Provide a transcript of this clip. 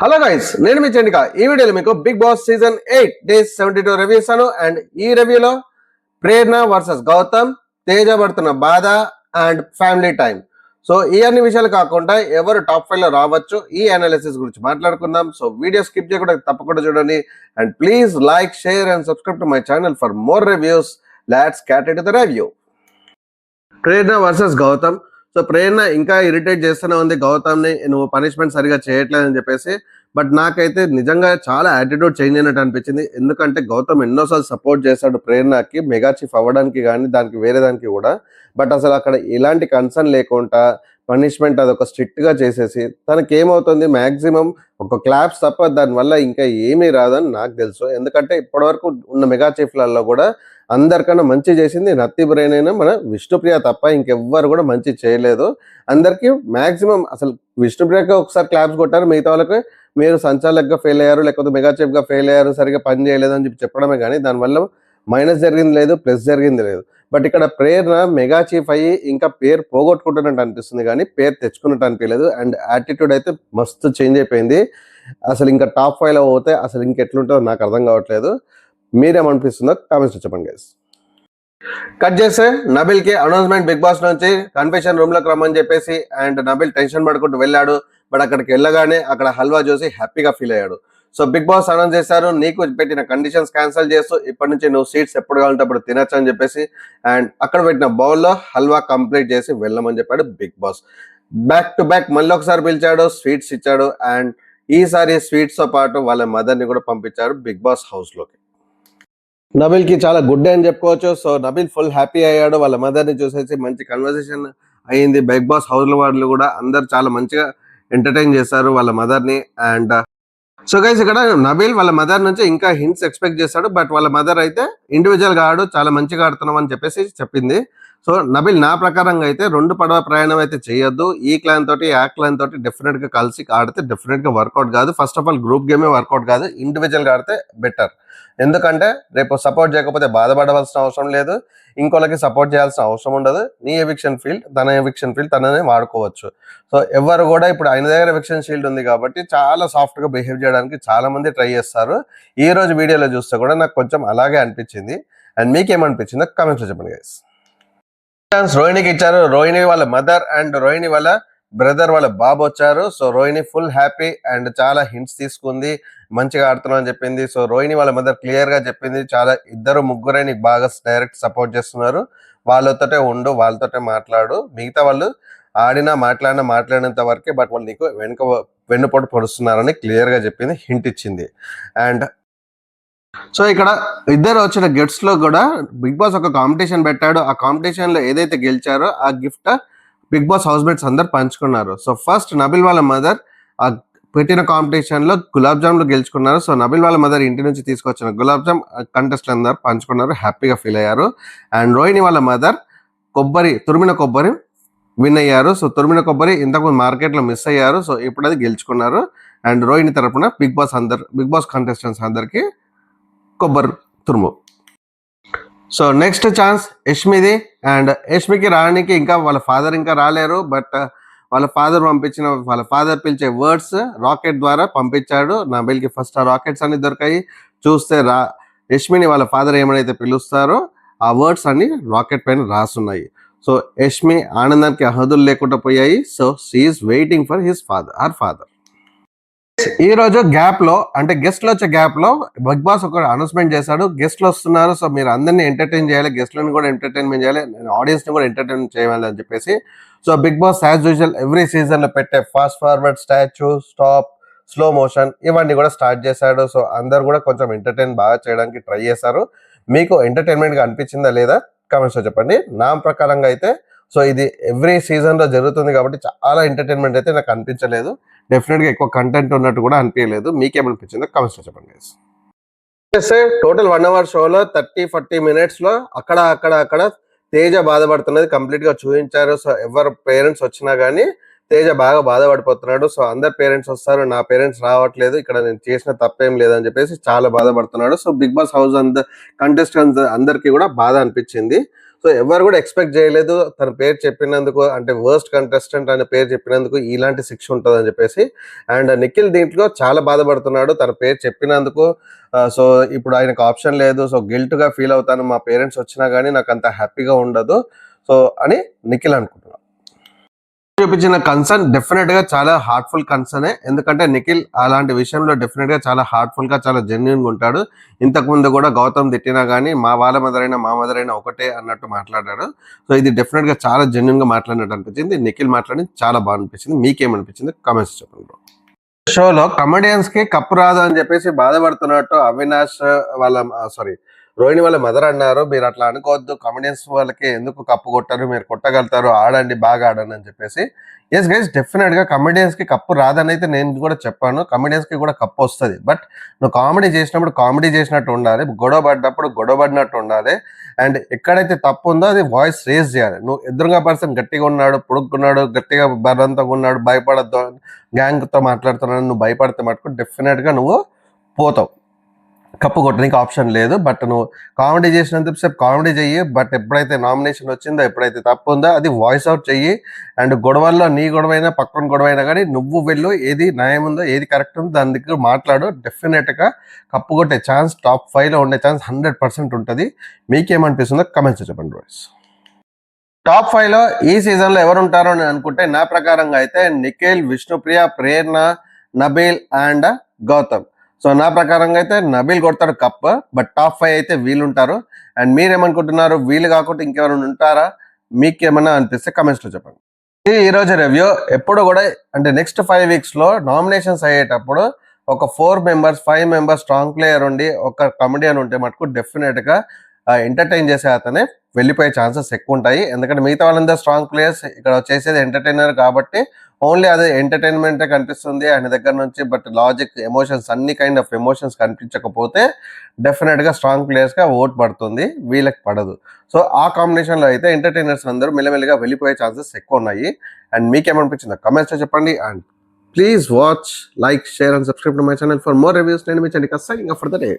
Hello guys, నేను మీ చండిక. ఈ వీడియోలో మీకు Bigg Boss season 8 days 72 review ఇస్తాను. అండ్ ఈ రివ్యూలో ప్రేరణ వర్సెస్ గౌతమ్, తేజ పడుతున్న బాధ అండ్ ఫ్యామిలీ టైం. సో ఈ అన్ని విషయాలు కాకుండా ఎవరు టాప్ 5 లో రావచ్చు, ఈ అనాలిసిస్ గురించి మాట్లాడుకుందాం. సో వీడియో స్కిప్ చేయకుండా తప్పకుండా చూడండి. And please like, share and subscribe to my channel for more reviews. Let's get into the review. Prerana versus Gautam. So Prerana ఇంకా ఇరిటేట్ చేస్తూనే ఉంది గౌతమ్ని, నువ్వు పనిష్మెంట్ సరిగా చేయట్లేదని చెప్పేసి. బట్ నాకైతే నిజంగా చాలా యాటిట్యూడ్ చేంజ్ అయినట్టు అనిపించింది. ఎందుకంటే గౌతమ్ ఎన్నోసార్లు సపోర్ట్ చేశాడు ప్రేరణకి మెగా చీఫ్ అవ్వడానికి కానీ దానికి వేరే దానికి కూడా. బట్ అసలు అక్కడ ఎలాంటి కన్సర్న్ లేకుండా పనిష్మెంట్ అదొక స్ట్రిక్ట్ గా చేసేసి తనకి ఏమవుతుంది, మాక్సిమం ఒక క్లాప్స్ తప్ప దానివల్ల ఇంకా ఏమీ రాదని నాకు తెలుసు. ఎందుకంటే ఇప్పటివరకు ఉన్న మెగా చీఫ్లలో కూడా అందరికన్నా మంచి చేసింది నత్తి బ్రెయిన్ అయినా మన విష్ణుప్రియ తప్ప ఇంకెవ్వరు కూడా మంచి చేయలేదు. అందరికి మాక్సిమం అసలు విష్ణుప్రియకి ఒకసారి క్లాప్స్ కొట్టారు, మిగతా వాళ్ళకి మీరు సంచాలకుగా ఫెయిల్ అయ్యారు, లేకపోతే మెగా చీఫ్ గా ఫెయిల్ అయ్యారు, సరిగా పని చేయలేదు అని చెప్పి చెప్పడమే కానీ దానివల్ల మైనస్ జరిగింది లేదు, ప్లస్ జరిగింది లేదు. బట్ ఇక్కడ ప్రేరణ మెగా చీఫ్ అయ్యి ఇంకా పేరు పోగొట్టుకుంటున్నట్టు అనిపిస్తుంది కానీ పేరు తెచ్చుకున్నట్టు అనిపించలేదు. అండ్ యాటిట్యూడ్ అయితే మస్తు చేంజ్ అయిపోయింది. అసలు ఇంకా టాప్ 5 లో పోతే అసలు ఇంకెట్లుంటుందో నాకు అర్థం కావట్లేదు. మీరేమనిపిస్తుందో కామెంట్స్ చెప్పండి గైస్. కట్ చేస్తే నబిల్ కి అనౌన్స్మెంట్ బిగ్ బాస్ నుంచి కన్ఫెషన్ రూమ్ లోకి రమ్మని చెప్పేసి, అండ్ నబిల్ టెన్షన్ పడుకుంటూ వెళ్ళాడు. బట్ అక్కడికి వెళ్ళగానే అక్కడ హల్వా చూసి హ్యాపీగా ఫీల్ అయ్యాడు. సో బిగ్ బాస్ అనౌన్స్ చేశారు, నీకు పెట్టిన కండిషన్స్ క్యాన్సిల్ చేస్తూ ఇప్పటి నుంచి నువ్వు సీట్స్ ఎప్పుడు కావాలంటే అప్పుడు తినచ్చు అని చెప్పేసి. అండ్ అక్కడ పెట్టిన బౌల్లో హల్వా కంప్లీట్ చేసి వెళ్ళమని చెప్పాడు Bigg Boss. Back to back మళ్ళీ ఒకసారి పిలిచాడు, స్వీట్స్ ఇచ్చాడు. అండ్ ఈసారి స్వీట్స్ తో పాటు వాళ్ళ మదర్ ని కూడా పంపించారు బిగ్ బాస్ హౌస్ లోకి. నబిల్ కి చాలా గుడ్ డే అని చెప్పుకోవచ్చు. సో నబిల్ ఫుల్ హ్యాపీ అయ్యాడు, వాళ్ళ మదర్ ని చూసేసి మంచి కన్వర్సేషన్ అయ్యింది. బిగ్ బాస్ హౌస్ లో వాళ్ళు కూడా అందరు చాలా మంచిగా ఎంటర్టైన్ చేశారు వాళ్ళ మదర్ ని. అండ్ సో గైస్ ఇక్కడ నబిల్ వాళ్ళ మదర్ నుంచి ఇంకా హింట్స్ ఎక్స్పెక్ట్ చేశాడు. బట్ వాళ్ళ మదర్ అయితే ఇండివిజువల్ గా ఆడు, చాలా మంచిగా ఆడుతున్నాం అని చెప్పేసి చెప్పింది. సో నబిల్ నా ప్రకారంగా అయితే 2 పడవ ప్రయాణం అయితే చేయొద్దు. ఈ క్లాన్ తోటి ఆ క్లాన్ తోటి డెఫినెట్ గా కలిసి ఆడితే డెఫినెట్ గా వర్కౌట్ కాదు. ఫస్ట్ ఆఫ్ ఆల్ గ్రూప్ గేమే వర్కౌట్ కాదు, ఇండివిజువల్ గా ఆడితే బెటర్. ఎందుకంటే రేపు సపోర్ట్ చేయకపోతే బాధపడవలసిన అవసరం లేదు, ఇంకోళ్ళకి సపోర్ట్ చేయాల్సిన అవసరం ఉండదు. నీ ఎవిక్షన్ ఫీల్డ్ తన ఎవిక్షన్ ఫీల్డ్ తననే వాడుకోవచ్చు. సో ఎవరు కూడా ఇప్పుడు ఆయన దగ్గర ఎవిక్షన్ షీల్డ్ ఉంది కాబట్టి చాలా సాఫ్ట్ గా బిహేవ్ చేయడానికి చాలా మంది ట్రై చేస్తారు. ఈ రోజు వీడియోలో చూస్తే కూడా నాకు కొంచెం అలాగే అనిపించింది. అండ్ మీకేమనిపించిందో కామెంట్స్ లో చెప్పండి గైస్. రోహిణికి ఇచ్చారు, రోహిణి వాళ్ళ మదర్ అండ్ రోహిణి వాళ్ళ బ్రదర్ వాళ్ళ బాబు వచ్చారు. So Rohini full happy and చాలా హింట్స్ తీసుకుంది, మంచిగా ఆడుతున్నాం అని చెప్పింది. సో రోహిణి వాళ్ళ మదర్ క్లియర్ గా చెప్పింది, చాలా ఇద్దరు ముగ్గురే నీకు బాగా డైరెక్ట్ సపోర్ట్ చేస్తున్నారు, వాళ్ళతోటే ఉండు, వాళ్ళతోటే మాట్లాడు, మిగతా వాళ్ళు ఆడినా మాట్లాడినంత వరకే, బట్ వాళ్ళు నీకు వెన్నుపోటు పొడుస్తున్నారని క్లియర్ గా చెప్పింది, హింట్ ఇచ్చింది. అండ్ సో ఇక్కడ ఇద్దరు వచ్చిన గిఫ్ట్స్ లో కూడా బిగ్ బాస్ ఒక కాంపిటీషన్ పెట్టాడు. ఆ కాంపిటీషన్ లో ఏదైతే గెలిచారో ఆ gift Bigg Boss housemates అందరు పంచుకున్నారు. సో ఫస్ట్ నబిల్ వాళ్ళ మదర్ ఆ పెట్టిన కాంపిటీషన్ లో గులాబ్ జామ్లు గెలుచుకున్నారు. సో నబిల్ వాళ్ళ మదర్ ఇంటి నుంచి తీసుకొచ్చిన గులాబ్ జామ్ కంటెస్ట్ అందరు పంచుకున్నారు, హ్యాపీగా ఫీల్ అయ్యారు. అండ్ రోహిణి వాళ్ళ మదర్ తురిమిన కొబ్బరి విన్ అయ్యారు. సో తురిమిన కొబ్బరి ఇంతకుముందు మార్కెట్ లో మిస్ అయ్యారు, సో ఇప్పుడు అది గెలుచుకున్నారు. అండ్ రోహిణి తరపున బిగ్ బాస్ కంటెస్టెంట్స్ అందరికి కొబ్బరి తురుము. సో నెక్స్ట్ ఛాన్స్ యష్మిది. అండ్ యష్మికి రావడానికి ఇంకా వాళ్ళ ఫాదర్ ఇంకా రాలేరు. బట్ వాళ్ళ ఫాదర్ పిలిచే వర్డ్స్ రాకెట్ ద్వారా పంపించాడు నబిల్కి. ఫస్ట్ ఆ రాకెట్స్ అన్ని దొరికాయి, చూస్తే యష్మిని వాళ్ళ ఫాదర్ ఏమైతే పిలుస్తారో ఆ వర్డ్స్ అన్ని రాకెట్ పైన రాసున్నాయి. సో యష్మి ఆనందానికి హద్దులు లేకుండా పోయాయి. So she's waiting for her father. ఈ రోజు గ్యాప్ లో అంటే గెస్ట్లు వచ్చే గ్యాప్ లో బిగ్ బాస్ ఒక అనౌన్స్మెంట్ చేశాడు, గెస్ట్లు వస్తున్నారు, సో మీరు అందరినీ ఎంటర్టైన్ చేయాలి, గెస్ట్లను కూడా ఎంటర్టైన్మెంట్ చేయాలి, ఆడియన్స్ ని కూడా ఎంటర్టైన్ చేయాలి అని చెప్పేసి. So Bigg Boss as usual every season లో పెట్టే fast forward, statue, stop, slow motion ఇవన్నీ కూడా స్టార్ట్ చేశాడు. సో అందరు కూడా కొంచెం ఎంటర్టైన్ బాగా చేయడానికి ట్రై చేశారు. మీకు ఎంటర్టైన్మెంట్ గా అనిపించిందా లేదా కామెంట్స్ లో చెప్పండి. నా ప్రకారంగా అయితే సో ఇది ఎవ్రీ సీజన్ లో జరుగుతుంది కాబట్టి చాలా ఎంటర్టైన్మెంట్ అయితే నాకు అనిపించలేదు. డెఫినెట్ గా ఎక్కువ కంటెంట్ ఉన్నట్టు కూడా అనిపించలేదు. మీకేమనిపించిందో కామెంట్స్ లో చెప్పండి. టోటల్ 1 hour షోలో 30-40 minutes లో అక్కడ తేజ బాధపడుతున్నది కంప్లీట్ గా చూపించారు. సో ఎవరు పేరెంట్స్ వచ్చినా గానీ తేజ బాగా బాధపడిపోతున్నాడు. సో అందరు పేరెంట్స్ వస్తారు, నా పేరెంట్స్ రావట్లేదు, ఇక్కడ నేను చేసిన తప్పేం లేదని చెప్పేసి చాలా బాధపడుతున్నాడు. So Bigg Boss house contestants అందరికి కూడా బాధ అనిపించింది. సో ఎవరు కూడా ఎక్స్పెక్ట్ చేయలేదు తన పేరు చెప్పినందుకు, అంటే వర్స్ట్ కంటెస్టెంట్ అనే పేరు చెప్పినందుకు ఇలాంటి శిక్ష ఉంటుంది అని చెప్పేసి. అండ్ నిఖిల్ దీంట్లో చాలా బాధపడుతున్నాడు తన పేరు చెప్పినందుకు. సో ఇప్పుడు ఆయనకు ఆప్షన్ లేదు, సో గిల్ట్గా ఫీల్ అవుతాను, మా పేరెంట్స్ వచ్చినా కానీ నాకు అంత హ్యాపీగా ఉండదు సో అని నిఖిల్ అనుకుంటున్నాను. చూపించిన కన్సర్న్ డెఫినెట్ గా చాలా హార్ట్ఫుల్ కన్సర్నే, ఎందుకంటే నిఖిల్ అలాంటి విషయంలో డెఫినెట్ గా చాలా హార్ట్ఫుల్ గా చాలా జెన్యున్ గా ఉంటాడు. ఇంతకు ముందు కూడా గౌతమ్ తిట్టినా గానీ మా వాళ్ళ మదరైనా మా మదరైనా ఒకటే అన్నట్టు మాట్లాడాడు. సో ఇది డెఫినెట్ గా చాలా జెన్యున్ గా మాట్లాడినట్టు అనిపించింది. నిఖిల్ మాట్లాడి చాలా బాగా అనిపించింది. మీకేమనిపించింది కామెంట్స్ చెప్పండి. షోలో కమెడియన్స్ కి కప్పు రాదు అని చెప్పేసి బాధపడుతున్నట్టు అవినాష్ వాళ్ళ రోహిణి వాళ్ళ మదర్ అన్నారు. మీరు అట్లా అనుకోవద్దు, కమెడియన్స్ వాళ్ళకి ఎందుకు కప్పు కొట్టారు, మీరు కొట్టగలుగుతారు, ఆడండి, బాగా ఆడండి అని చెప్పేసి. ఎస్ గైస్, డెఫినెట్ గా కమెడియన్స్ కి కప్పు రాదని అయితే నేను కూడా చెప్పాను. కమెడియన్స్ కి కూడా కప్పు వస్తుంది. బట్ నువ్వు కామెడీ చేసినప్పుడు కామెడీ చేసినట్టు ఉండాలి, గొడవ పడ్డప్పుడు గొడవ పడినట్టు ఉండాలి. అండ్ ఎక్కడైతే తప్పు ఉందో అది వాయిస్ రేజ్ చేయాలి. నువ్వు ఎదురుగా పర్సన్ గట్టిగా ఉన్నాడు, పొడుక్కున్నాడు, గట్టిగా బలంతంగా ఉన్నాడు, భయపడద్దు, గ్యాంగ్ తో మాట్లాడుతున్నాడు, నువ్వు భయపడితే మటుకు డెఫినెట్ గా నువ్వు పోతావు, కప్పు కొట్టడానికి ఆప్షన్ లేదు. బట్ నువ్వు కామెడీ చేసినంతసేపు కామెడీ చెయ్యి, బట్ ఎప్పుడైతే నామినేషన్ వచ్చిందో, ఎప్పుడైతే తప్పు ఉందో అది వాయిస్ అవుట్ చెయ్యి. అండ్ గొడవల్లో నీ గొడవైనా పక్కన గొడవైనా కానీ నువ్వు వెళ్ళు, ఏది న్యాయం ఉందో ఏది కరెక్ట్ ఉందో దాని దగ్గర మాట్లాడు. డెఫినెట్గా కప్పు కొట్టే ఛాన్స్, టాప్ 5లో ఉండే ఛాన్స్ 100% ఉంటుంది. మీకేమనిపిస్తుందో కమెంట్స్ చెప్పండి బాయ్స్. టాప్ 5లో ఈ సీజన్లో ఎవరు ఉంటారో అని అనుకుంటే నా ప్రకారంగా అయితే నిఖిల్, విష్ణుప్రియ, ప్రేరణ, నబీల్ అండ్ గౌతమ్. సో నా ప్రకారంగా అయితే నబీల్ కొడతాడు కప్, బట్ టాప్ 5 అయితే వీళ్ళు ఉంటారు. అండ్ మీరేమనుకుంటున్నారు, వీళ్ళు కాకుండా ఇంకెవరైనా ఉంటారా? మీకేమన్నా అనిపిస్తే కమెంట్స్లో చెప్పండి. ఈ రోజు రివ్యూ ఎప్పుడు కూడా అంటే నెక్స్ట్ 5 వీక్స్లో నామినేషన్స్ అయ్యేటప్పుడు ఒక 5 మెంబర్స్ స్ట్రాంగ్ ప్లేయర్ ఉండి ఒక కమెడియన్ ఉంటే మటుకు డెఫినెట్గా ఎంటర్టైన్ చేసే అతనే వెళ్ళిపోయే ఛాన్సెస్ ఎక్కువ ఉంటాయి. ఎందుకంటే మిగతా వాళ్ళందరూ స్ట్రాంగ్ ప్లేయర్స్, ఇక్కడ చేసేది ఎంటర్టైనర్ కాబట్టి ఓన్లీ అదే ఎంటర్టైన్మెంటే కనిపిస్తుంది ఆయన దగ్గర నుంచి. బట్ లాజిక్, ఎమోషన్స్, అన్ని కైండ్ ఆఫ్ ఎమోషన్స్ కనిపించకపోతే డెఫినెట్గా స్ట్రాంగ్ ప్లేయర్స్గా ఓట్ పడుతుంది, వీళ్ళకి పడదు. సో ఆ కాంబినేషన్లో అయితే ఎంటర్టైనర్స్ అందరూ మెల్లమెల్లగా వెళ్ళిపోయే ఛాన్సెస్ ఎక్కువ ఉన్నాయి. అండ్ మీకేమనిపించిందో కమెంట్స్లో చెప్పండి. And please watch, like, share and subscribe to my channel for more reviews. నేను మీ Chandika signing off for the day.